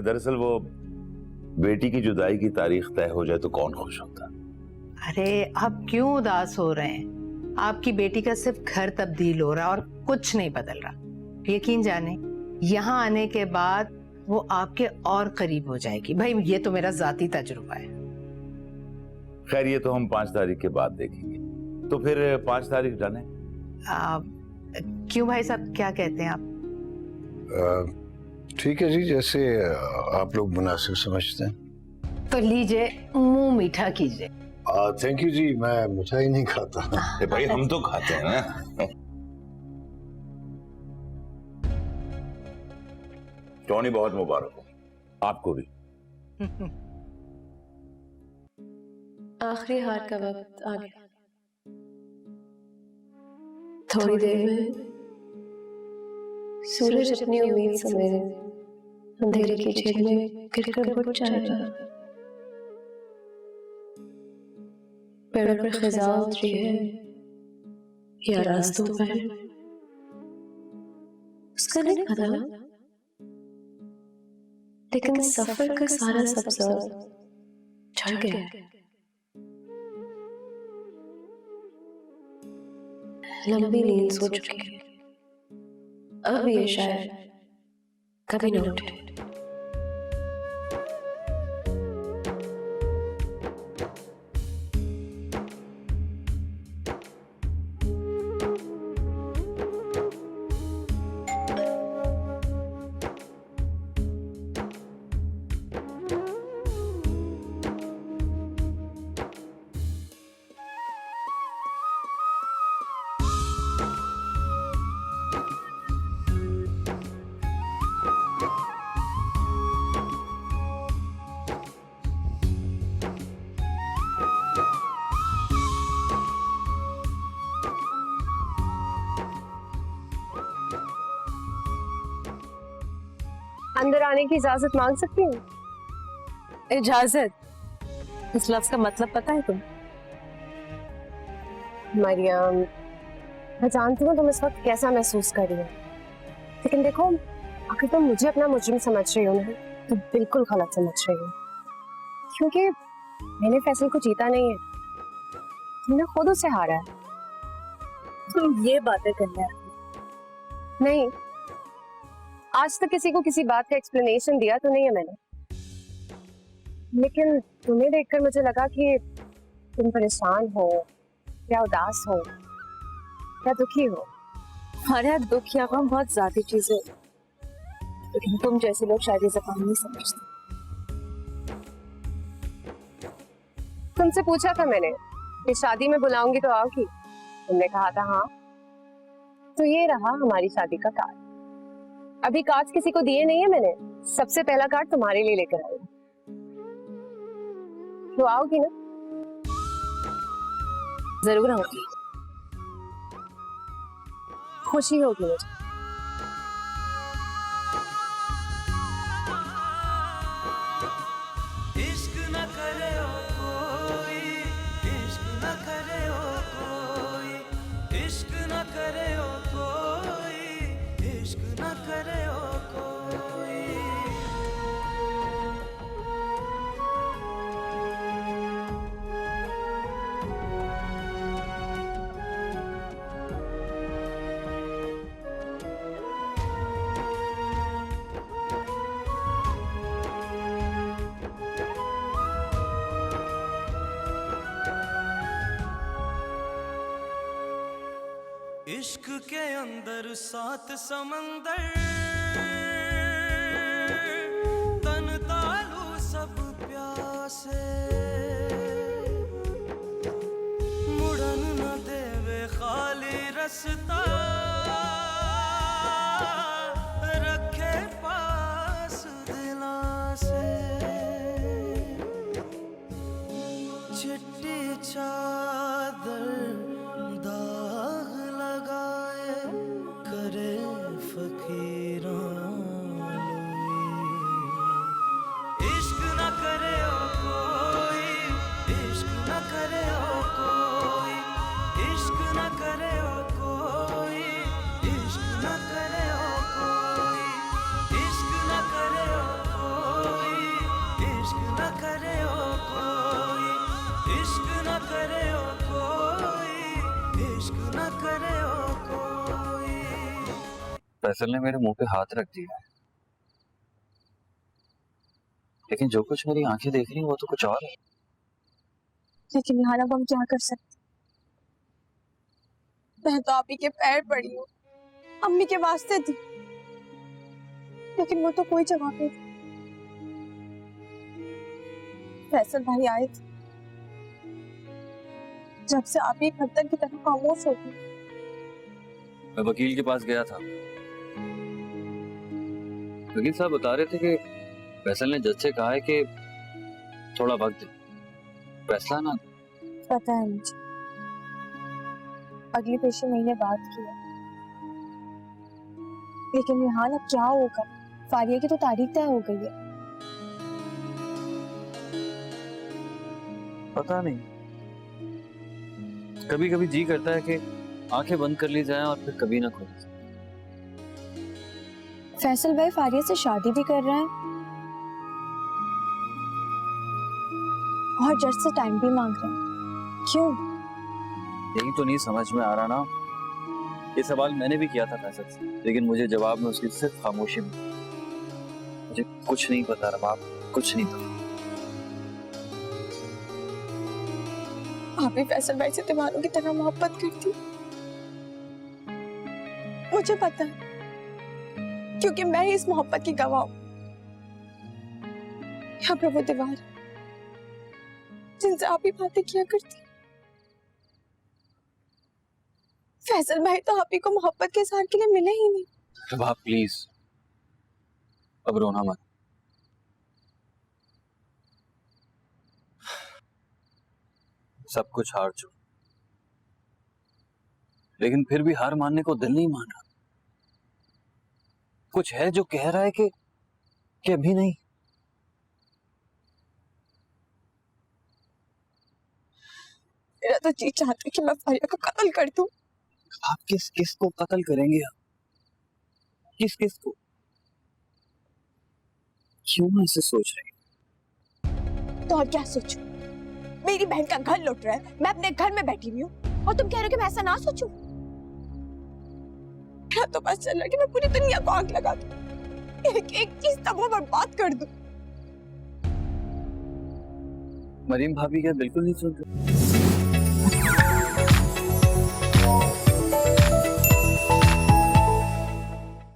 दरअसल वो बेटी की जुदाई की तारीख तय हो जाए तो कौन खुश होता। अरे आप क्यों उदास हो रहे हैं? आपकी बेटी का सिर्फ घर तब्दील हो रहा और कुछ नहीं बदल रहा। यकीन जाने यहाँ आने के बाद वो आपके और करीब हो जाएगी। भाई ये तो मेरा जाती तजुर्बा है। खैर ये तो हम 5 तारीख के बाद देखेंगे। तो फिर 5 तारीख डन है? क्यों भाई साहब, क्या कहते हैं आप? ठीक है जी, जैसे आप लोग मुनासिब समझते हैं। तो लीजिए, मुंह मीठा कीजिए। थैंक यू जी, मैं मिठाई नहीं खाता। भाई हम तो खाते हैं ना। टोनी बहुत मुबारक हो आपको भी। आखिरी हार का वक्त आ गया। थोड़ी देर में सूरज अपनी उम्मीद समेत अंधेरे की झील में गिरकर बुझ जाएगा। पेड़ों पर खिज़ा उतरी है या रास्तों पर, उसका नहीं पता, लेकिन सफर का सारा सब्जा झड़ गया। लंबी नींद सो चुकी है, अब ये शायद कभी न उठे। अंदर आने की इजाजत मांग सकती हूँ? इजाजत? इस लफ्ज का मतलब पता है तुम? मरियम, मैं जानती हूँ तुम इस वक्त कैसा महसूस कर रही हो, लेकिन देखो, अगर तुम मुझे अपना मुजरिम समझ रही हो ना, तो बिल्कुल गलत समझ रही हो, क्योंकि मैंने फैसल को जीता नहीं है, तुमने खुद उसे हारा है। तुम ये बातें करने नहीं, आज तक किसी को किसी बात का एक्सप्लेनेशन दिया तो नहीं है मैंने, लेकिन तुम्हें देखकर मुझे लगा कि तुम परेशान हो या उदास हो या दुखी हो। हमारे यहाँ दुख या गम बहुत ज्यादा चीजें, लेकिन तुम जैसे लोग शायद ये ज़बान नहीं समझते। तुमसे पूछा था मैंने कि शादी में बुलाऊंगी तो आओगी, तुमने कहा था हाँ, तो ये रहा हमारी शादी का कार्ड। अभी कार्ड किसी को दिए नहीं है मैंने, सबसे पहला कार्ड तुम्हारे लिए लेकर आई। तो आओगी ना? जरूर आऊंगी, खुशी होगी मुझे। इश्क न करे ओ कोई, इश्क न करे ओ कोई, इश्क न करे ओ कोई, इश्क न करे ओ कोई। इश्क के अंदर 7 समंदर, तन तालू सब प्यासे, मुड़न न देवे खाली रस्ता, रखे पास दिला से। चिट्टी चादर दाग लगाए, करे फकीरां लोई। इश्क न करे ओ कोई, इश्क न करे ओ कोई, इश्क न करे ओ कोई, फैसल ने मेरे मुंह पे हाथ रख दिया, लेकिन जो कुछ मेरी आंखें देख रही हैं वो तो कुछ और है। लेकिन यहाँ अब हम क्या कर सकते? मैं तो आप ही के पैर पड़ी हूँ, अम्मी के वास्ते थी, लेकिन वो तो कोई जवाब नहीं। फैसल भाई आए थे, जब से आप ही खतर की तरह खामोश हो गई। मैं वकील के पास गया था, वकील साहब बता रहे थे कि फैसल ने जज से कहा है कि थोड़ा वक्त दे, फैसला ना। पता है मुझे, अगले पेशे महीने बात की है, लेकिन यहाँ अब क्या होगा? फारिया की तो तारीख तय हो गई है। पता नहीं, कभी कभी जी करता है कि आंखें बंद कर ली जाएं और फिर कभी ना खोली जाएं। फैसल भाई फारिया से शादी भी कर रहे हैं और जज से टाइम भी मांग रहे हैं। क्यों? यही तो नहीं समझ में आ रहा ना। ये सवाल मैंने भी किया था फैसल से, लेकिन मुझे जवाब में उसकी सिर्फ खामोशी मिली। मुझे कुछ नहीं पता रबाब, कुछ नहीं पता। आप भी फैसल भाई से दीवानों की तरह मोहब्बत करती? मुझे पता है, क्योंकि मैं ही इस मोहब्बत की गवाह हूं। यहाँ पे वो दीवार जिनसे आप ही बातें किया करती। फैसल भाई तो आप ही को मोहब्बत के इज़हार के लिए मिले ही नहीं। रबाब प्लीज, अब रोना मत। सब कुछ हार चुका, लेकिन फिर भी हार मानने को दिल नहीं मान रहा। कुछ है जो कह रहा है कि अभी नहीं। मेरा तो जी चाहता है कि मैं फारिया को कत्ल कर दूं। आप किस किस को कत्ल करेंगे? आप किस किस को? क्यों ऐसे सोच रहे हैं? तो और क्या सोचूं? मेरी बहन का घर लुट रहा है, मैं अपने घर में बैठी हुई हूँ और तुम कह रहे हो कि मैं ऐसा ना सोचूं? मेरा तो बस चल रहा है कि मैं पूरी दुनिया को आग लगा दूं, एक एक चीज तबाह बर्बाद कर दूं। मरीम भाभी क्या बिल्कुल नहीं सुन रही?